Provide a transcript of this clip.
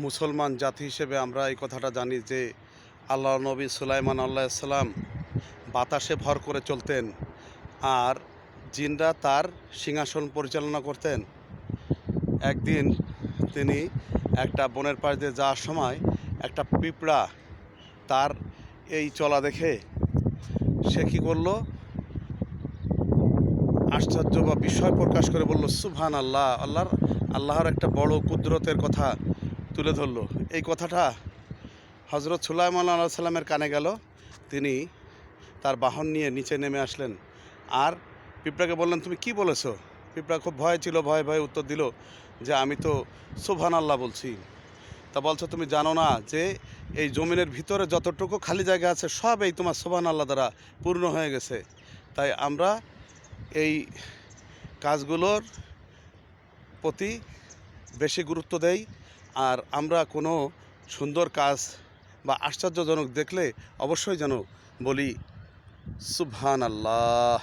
মুসলমান জাতি হিসেবে আমরা এই কথাটা জানি যে আল্লাহ নবী সুলাইমান আলাইহিসসালাম বাতাসে ভর করে চলতেন আর জিনরা তার সিংহাসন পরিচালনা করতেন। একদিন তিনি একটা বনের পাশ দিয়ে যাওয়ার সময় একটা পিঁপড়া তার এই চলা দেখে সে কী করলো, আশ্চর্য বা বিস্ময় প্রকাশ করে বলল, সুবহান আল্লাহ, আল্লাহর একটা বড় কুদরতের কথা তুলে ধরলো। এই কথাটা হজরত সুলাইমান আলাইহিস সালামের কানে গেল। তিনি তার বাহন নিয়ে নিচে নেমে আসলেন আর পিঁপড়াকে বললেন, তুমি কি বলেছো? পিঁপড়া খুব ভয়ে ছিল, ভয়ে ভয়ে উত্তর দিল যে আমি তো সুবহান আল্লাহ বলছি। তা বলছো তুমি জানো না যে এই জমিনের ভিতরে যতটুকু খালি জায়গা আছে সব এই তোমার সুবহান আল্লাহ দ্বারা পূর্ণ হয়ে গেছে। তাই আমরা এই কাজগুলোর প্রতি বেশি গুরুত্ব দেই। আর আমরা কোনো সুন্দর কাজ বা আশ্চর্যজনক দেখলে অবশ্যই যেন বলি সুবহান আল্লাহ।